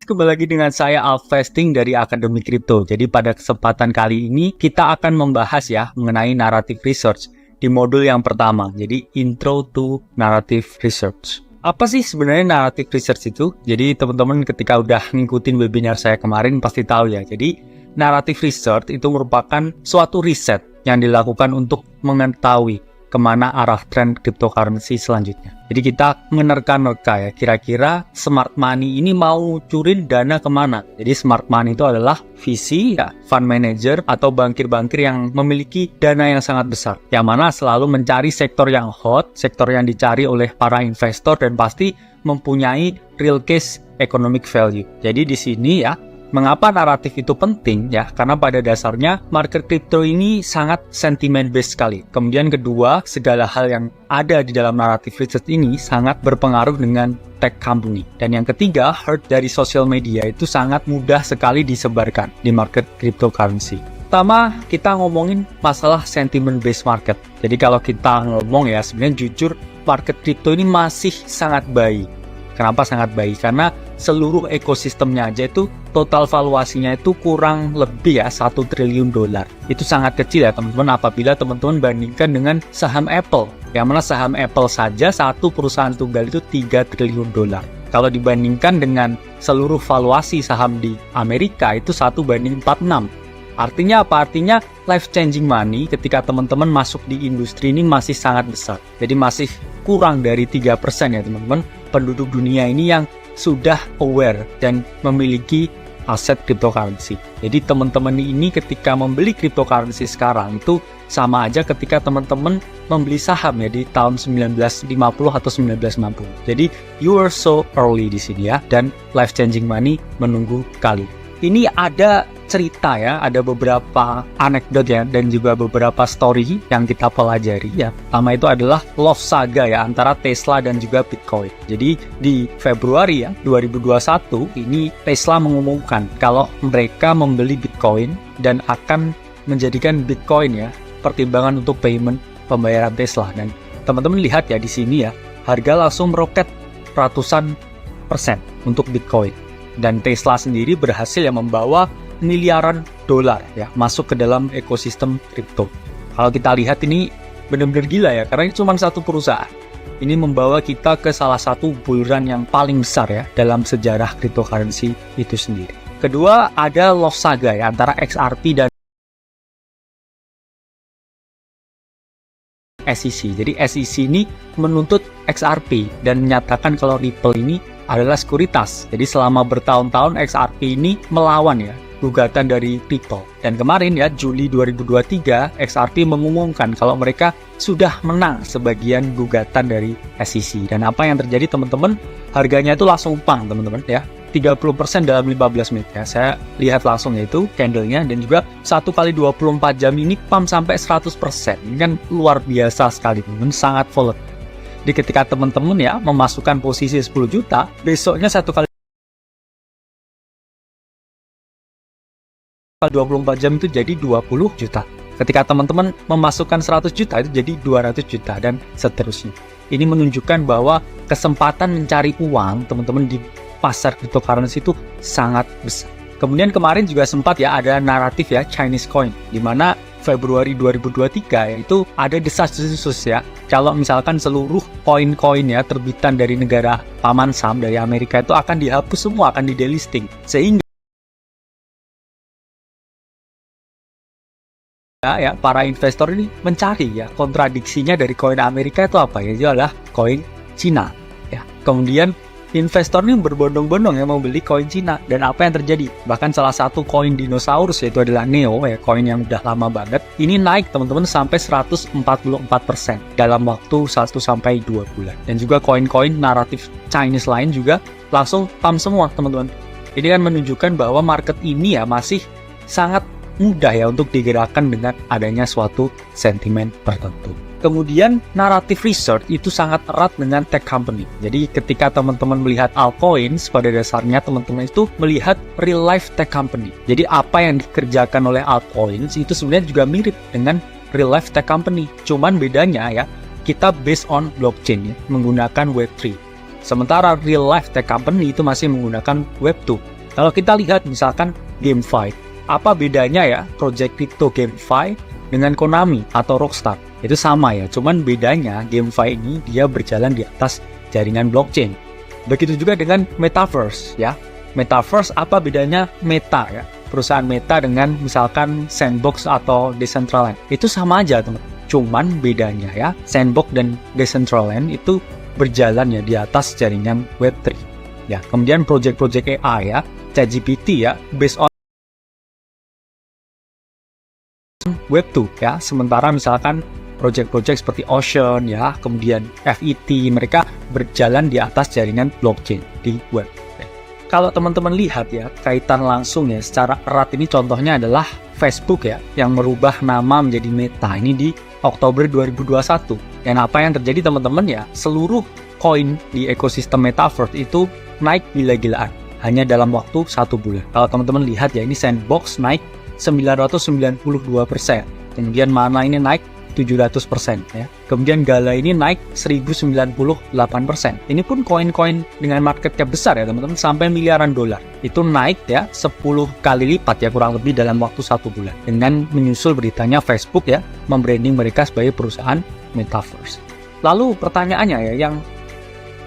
kembali lagi dengan saya Alvesting dari Akademi Kripto. Jadi pada kesempatan kali ini kita akan membahas ya mengenai narrative research di modul yang pertama. Jadi Intro to Narrative Research. Apa sih sebenarnya narrative research itu? Jadi teman-teman ketika udah ngikutin webinar saya kemarin pasti tahu ya. Jadi narrative research itu merupakan suatu riset yang dilakukan untuk mengetahui kemana arah tren cryptocurrency selanjutnya. Jadi kita menerka-nerka ya, kira-kira smart money ini mau curin dana kemana. Jadi smart money itu adalah VC ya, fund manager atau bankir-bankir yang memiliki dana yang sangat besar, yang mana selalu mencari sektor yang hot, sektor yang dicari oleh para investor dan pasti mempunyai real case economic value. Jadi di sini ya, mengapa naratif itu penting ya? Karena pada dasarnya market crypto ini sangat sentiment based sekali. Kemudian kedua, segala hal yang ada di dalam naratif research ini sangat berpengaruh dengan tech company. Dan yang ketiga, herd dari social media itu sangat mudah sekali disebarkan di market cryptocurrency. Pertama, kita ngomongin masalah sentiment based market. Jadi kalau kita ngomong ya, sebenarnya jujur market crypto ini masih sangat baik. Kenapa sangat baik? Karena seluruh ekosistemnya aja itu total valuasinya itu kurang lebih ya 1 triliun dolar. Itu sangat kecil ya teman-teman apabila teman-teman bandingkan dengan saham Apple. Yang mana saham Apple saja satu perusahaan tunggal itu 3 triliun dolar. Kalau dibandingkan dengan seluruh valuasi saham di Amerika itu 1:46. Artinya apa? Artinya life changing money ketika teman-teman masuk di industri ini masih sangat besar. Jadi masih kurang dari 3% ya teman-teman penduduk dunia ini yang sudah aware dan memiliki aset cryptocurrency. Jadi teman-teman ini ketika membeli cryptocurrency sekarang itu sama aja ketika teman-teman membeli saham ya di tahun 1950 atau 1960. Jadi you are so early di sini ya, dan life changing money menunggu kali. Ini ada cerita ya, ada beberapa anekdot ya, dan juga beberapa story yang kita pelajari ya. Pertama itu adalah love saga ya, antara Tesla dan juga Bitcoin. Jadi di Februari ya, 2021 ini Tesla mengumumkan kalau mereka membeli Bitcoin dan akan menjadikan Bitcoin ya pertimbangan untuk pembayaran Tesla. Dan teman-teman lihat ya di sini ya, harga langsung meroket ratusan persen untuk Bitcoin. Dan Tesla sendiri berhasil ya membawa miliaran dolar ya masuk ke dalam ekosistem kripto. Kalau kita lihat ini benar-benar gila ya, karena ini cuma satu perusahaan. Ini membawa kita ke salah satu bull run yang paling besar ya dalam sejarah cryptocurrency itu sendiri. Kedua, ada love saga ya antara XRP dan SEC. Jadi SEC ini menuntut XRP dan menyatakan kalau Ripple ini adalah sekuritas. Jadi selama bertahun-tahun XRP ini melawan ya gugatan dari Ripple. Dan kemarin ya Juli 2023 XRP mengumumkan kalau mereka sudah menang sebagian gugatan dari SEC. Dan apa yang terjadi teman-teman? Harganya itu langsung pang teman-teman ya. 30% dalam 15 menit ya. Saya lihat langsung yaitu candlenya, dan juga 1 kali 24 jam ini pump sampai 100%. Ini kan luar biasa sekali teman-teman, sangat volatile. Jadi ketika teman-teman ya memasukkan posisi 10 juta, besoknya 1 kali 24 jam itu jadi 20 juta. Ketika teman-teman memasukkan 100 juta itu jadi 200 juta dan seterusnya. Ini menunjukkan bahwa kesempatan mencari uang teman-teman di pasar cryptocurrency itu sangat besar. Kemudian kemarin juga sempat ya ada naratif ya Chinese coin, di mana Februari 2023 yaitu ada desas-desus ya kalau misalkan seluruh koin-koin ya terbitan dari negara paman Sam dari Amerika itu akan dihapus semua, akan di delisting, sehingga ya para investor ini mencari ya kontradiksinya dari koin Amerika itu apa ya, itu adalah koin Cina ya. Kemudian investor ini berbondong-bondong yang mau beli koin Cina, dan apa yang terjadi? Bahkan salah satu koin dinosaurus yaitu adalah Neo ya, koin yang udah lama banget, ini naik teman-teman sampai 144% dalam waktu 1-2 bulan. Dan juga koin-koin naratif Chinese lain juga langsung pump semua teman-teman. Ini kan menunjukkan bahwa market ini ya masih sangat mudah ya untuk digerakkan dengan adanya suatu sentimen tertentu. Kemudian narrative research itu sangat erat dengan tech company. Jadi ketika teman-teman melihat altcoins, pada dasarnya teman-teman itu melihat real life tech company. Jadi apa yang dikerjakan oleh altcoins itu sebenarnya juga mirip dengan real life tech company. Cuman bedanya ya, kita based on blockchain ya, menggunakan Web3. Sementara real life tech company itu masih menggunakan Web2. Kalau kita lihat misalkan GameFi, apa bedanya ya project crypto GameFi dengan Konami atau Rockstar? Itu sama ya, cuman bedanya GameFi ini dia berjalan di atas jaringan blockchain. Begitu juga dengan Metaverse ya. Metaverse apa bedanya Meta ya? Perusahaan Meta dengan misalkan Sandbox atau Decentraland. Itu sama aja teman. Cuman bedanya ya, Sandbox dan Decentraland itu berjalan ya di atas jaringan Web3. Ya, kemudian project-project AI ya, ChatGPT ya, based on Web2 ya. Sementara misalkan project-project seperti Ocean ya, kemudian FET, mereka berjalan di atas jaringan blockchain di web. Kalau teman-teman lihat ya, kaitan langsung ya secara erat ini contohnya adalah Facebook ya, yang merubah nama menjadi Meta ini di Oktober 2021. Dan apa yang terjadi teman-teman ya, seluruh koin di ekosistem Metaverse itu naik gila-gilaan hanya dalam waktu 1 bulan. Kalau teman-teman lihat ya, ini Sandbox naik 992%, kemudian Mana ini naik 700% ya. Kemudian Gala ini naik 1098%. Ini pun koin-koin dengan market cap besar ya teman-teman, sampai miliaran dolar. Itu naik ya 10 kali lipat ya kurang lebih dalam waktu 1 bulan. Dengan menyusul beritanya Facebook ya membranding mereka sebagai perusahaan Metaverse. Lalu pertanyaannya ya, yang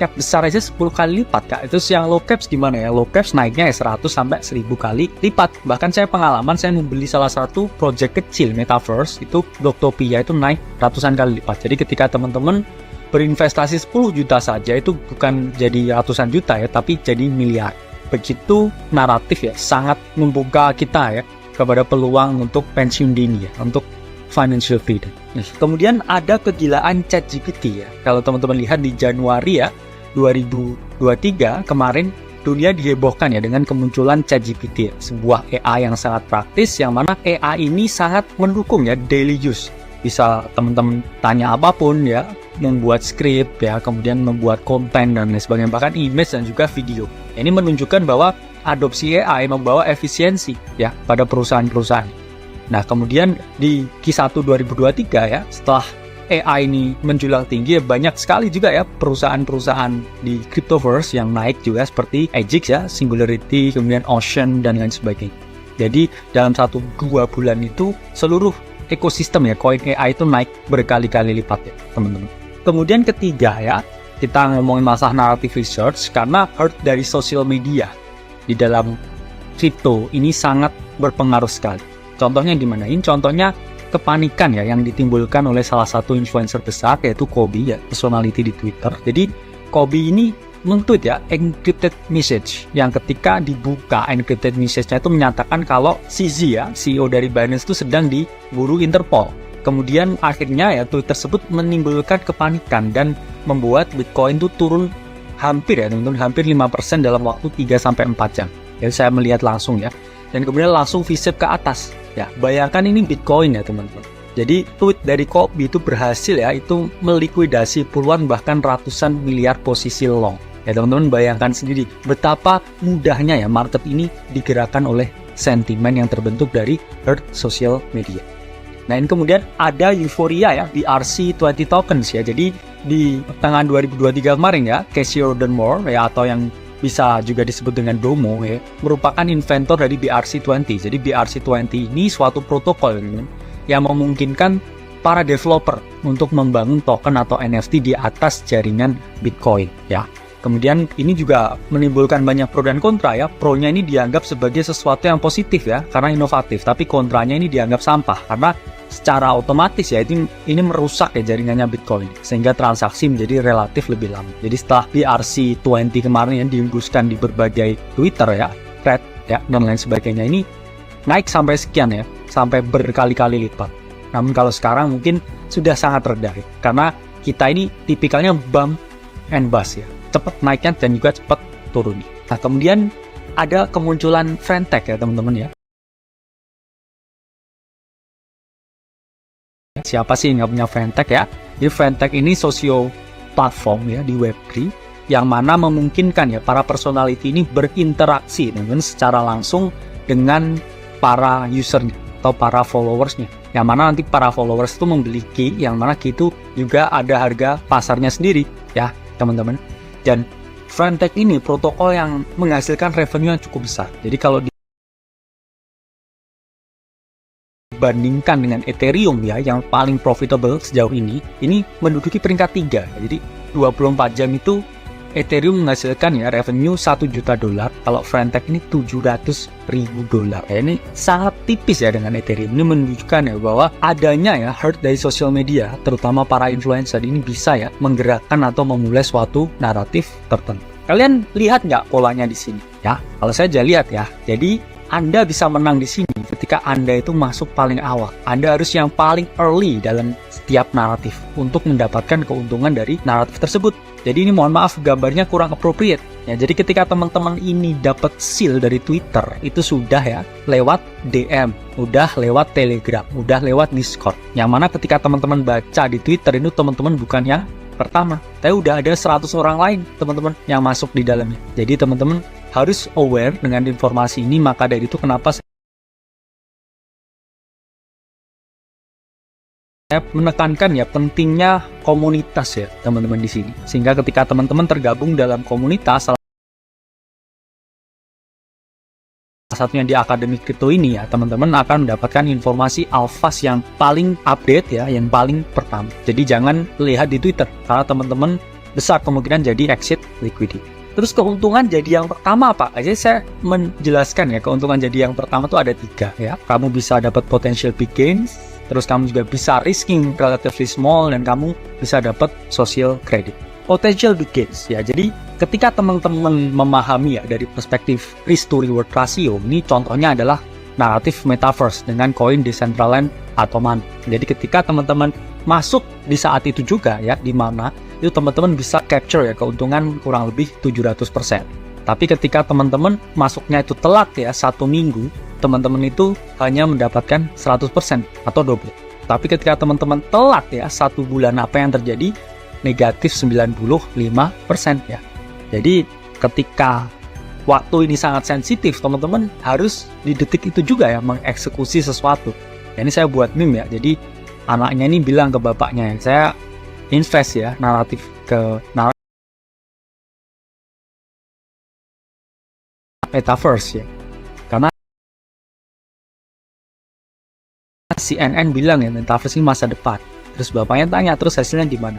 cap besar aja 10 kali lipat Kak. Itu yang low caps gimana ya? Low caps naiknya ya 100 sampai 1000 kali lipat. Bahkan saya pengalaman saya membeli salah satu project kecil Metaverse itu Blocktopia itu naik ratusan kali lipat. Jadi ketika teman-teman berinvestasi 10 juta saja itu bukan jadi ratusan juta ya, tapi jadi miliar. Begitu naratif ya, sangat membuka kita ya kepada peluang untuk pensiun dini ya, untuk financial freedom. Kemudian ada kegilaan ChatGPT ya. Kalau teman-teman lihat di Januari ya 2023 kemarin, dunia dihebohkan ya dengan kemunculan ChatGPT, sebuah AI yang sangat praktis, yang mana AI ini sangat mendukung ya daily use. Bisa teman-teman tanya apapun ya, membuat skrip ya, kemudian membuat konten dan lain sebagainya, bahkan image dan juga video. Ini menunjukkan bahwa adopsi AI membawa efisiensi ya pada perusahaan-perusahaan. Nah, kemudian di Q1 2023 ya, setelah AI ini menjulang tinggi, banyak sekali juga ya perusahaan-perusahaan di Cryptoverse yang naik juga seperti Agix ya, Singularity, kemudian Ocean dan lain sebagainya. Jadi dalam 1-2 bulan itu seluruh ekosistem ya koin AI itu naik berkali-kali lipat ya teman-teman. Kemudian ketiga ya, kita ngomongin masalah narrative research karena herd dari social media di dalam crypto ini sangat berpengaruh sekali. Contohnya di mana? Ini contohnya kepanikan ya yang ditimbulkan oleh salah satu influencer besar yaitu Kobe ya, personality di Twitter. Jadi Kobe ini men-tweet ya encrypted message yang ketika dibuka encrypted message-nya itu menyatakan kalau CZ ya, CEO dari Binance itu sedang diburu Interpol. Kemudian akhirnya ya tweet tersebut menimbulkan kepanikan dan membuat Bitcoin itu turun hampir ya teman-teman, hampir 5% dalam waktu 3-4 jam. Jadi saya melihat langsung ya. Dan kemudian langsung V-shape ke atas. Ya, bayangkan ini Bitcoin ya teman-teman. Jadi tweet dari Kobe itu berhasil ya, itu melikuidasi puluhan bahkan ratusan miliar posisi long. Ya teman-teman bayangkan sendiri betapa mudahnya ya market ini digerakkan oleh sentimen yang terbentuk dari herd social media. Nah ini kemudian ada euforia ya BRC20 tokens ya. Jadi di tengah 2023 kemarin ya, Casey Rodenmore ya atau yang bisa juga disebut dengan Domo ya, merupakan inventor dari BRC20. Jadi BRC20 ini suatu protokol yang memungkinkan para developer untuk membangun token atau NFT di atas jaringan Bitcoin ya. Kemudian ini juga menimbulkan banyak pro dan kontra ya. Pro-nya ini dianggap sebagai sesuatu yang positif ya, karena inovatif. Tapi kontranya ini dianggap sampah karena secara otomatis ya ini merusak ya jaringannya Bitcoin sehingga transaksi menjadi relatif lebih lama. Jadi setelah BRC20 kemarin yang diembuskan di berbagai Twitter ya, thread ya dan lain sebagainya, ini naik sampai sekian ya, sampai berkali-kali lipat. Namun kalau sekarang mungkin sudah sangat rendah ya, karena kita ini tipikalnya bump and bust ya, cepat naiknya dan juga cepat turunnya. Nah kemudian ada kemunculan Fintech ya teman-teman ya. Siapa sih yang nggak punya Fintech ya? Jadi Fintech ini sosio platform ya di Web3 yang mana memungkinkan ya para personality ini berinteraksi dengan secara langsung dengan para usernya atau para followersnya. Yang mana nanti para followers itu membeli key, yang mana key itu juga ada harga pasarnya sendiri ya teman-teman. Dan Friend.tech ini protokol yang menghasilkan revenue yang cukup besar. Jadi kalau dibandingkan dengan Ethereum ya, yang paling profitable sejauh ini menduduki peringkat 3. Jadi 24 jam itu Ethereum menghasilkan ya revenue $1 juta, kalau Friend.tech ini $700.000. Ini sangat tipis ya dengan Ethereum. Ini menunjukkan ya bahwa adanya ya herd dari sosial media, terutama para influencer ini bisa ya menggerakkan atau memulai suatu naratif tertentu. Kalian lihat nggak polanya di sini? Ya, kalau saya aja lihat ya. Jadi Anda bisa menang di sini ketika Anda itu masuk paling awal. Anda harus yang paling early dalam setiap naratif untuk mendapatkan keuntungan dari naratif tersebut. Jadi ini mohon maaf gambarnya kurang appropriate. Ya, jadi ketika teman-teman ini dapat seal dari Twitter, itu sudah ya lewat DM, udah lewat Telegram, udah lewat Discord. Yang mana ketika teman-teman baca di Twitter itu teman-teman bukan yang pertama, tapi udah ada 100 orang lain teman-teman yang masuk di dalamnya. Jadi teman-teman harus aware dengan informasi ini. Maka dari itu kenapa saya menekankan ya pentingnya komunitas ya teman-teman di sini. Sehingga ketika teman-teman tergabung dalam komunitas, salah satunya di Akademi Kripto ini ya, teman-teman akan mendapatkan informasi alfas yang paling update ya, yang paling pertama. Jadi jangan lihat di Twitter, karena teman-teman besar kemungkinan jadi exit liquidity. Terus keuntungan jadi yang pertama apa? Jadi saya menjelaskan ya, keuntungan jadi yang pertama itu ada 3 ya. Kamu bisa dapat potential big gains, terus kamu juga bisa risking relatively small, dan kamu bisa dapat social credit. Potential big gains ya. Jadi ketika teman-teman memahami ya dari perspektif risk to reward ratio, ini contohnya adalah naratif metaverse dengan koin Decentraland atau Mana. Jadi ketika teman-teman masuk di saat itu juga ya, di mana itu teman-teman bisa capture ya keuntungan kurang lebih 700%. Tapi ketika teman-teman masuknya itu telat ya, 1 minggu, teman-teman itu hanya mendapatkan 100% atau double. Tapi ketika teman-teman telat ya 1 bulan, apa yang terjadi? Negatif 95% ya. Jadi ketika waktu ini sangat sensitif, teman-teman harus di detik itu juga ya mengeksekusi sesuatu. Ini saya buat meme ya. Jadi anaknya ini bilang ke bapaknya, saya invest ya naratif ke metaverse ya. Karena CNN bilang ya metaverse ini masa depan. Terus bapaknya tanya, terus hasilnya gimana?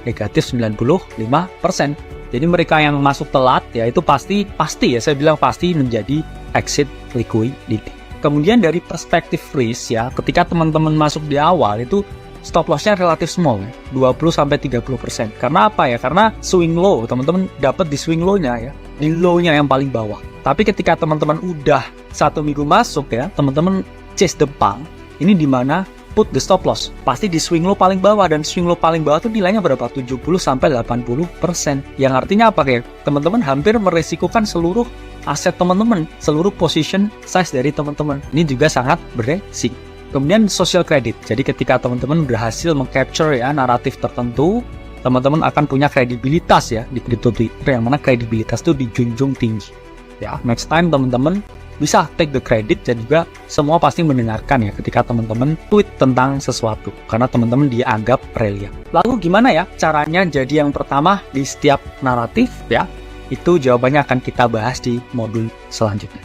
Negatif 95%. Jadi mereka yang masuk telat ya itu pasti ya, saya bilang pasti menjadi exit liquidity. Kemudian dari perspektif risk ya, ketika teman-teman masuk di awal itu stop loss-nya relatif small ya, 20-30%. Karena apa ya? Karena swing low, teman-teman dapat di swing low-nya ya, di low-nya yang paling bawah. Tapi ketika teman-teman udah 1 minggu masuk ya, teman-teman chase the pump, ini di mana put the stop loss pasti di swing low paling bawah, dan swing low paling bawah tuh nilainya berapa? 70-80%. Yang artinya apa kayak teman-teman hampir meresikukan seluruh aset teman-teman, seluruh position size dari teman-teman. Ini juga sangat beresiko. Kemudian social credit. Jadi ketika teman-teman berhasil mengcapture ya naratif tertentu, teman-teman akan punya kredibilitas ya di crypto Twitter, yang mana kredibilitas itu dijunjung tinggi. Ya, next time teman-teman bisa take the credit, dan juga semua pasti mendengarkan ya ketika teman-teman tweet tentang sesuatu, karena teman-teman dianggap brilliant. Lalu gimana ya caranya jadi yang pertama di setiap naratif ya? Itu jawabannya akan kita bahas di modul selanjutnya.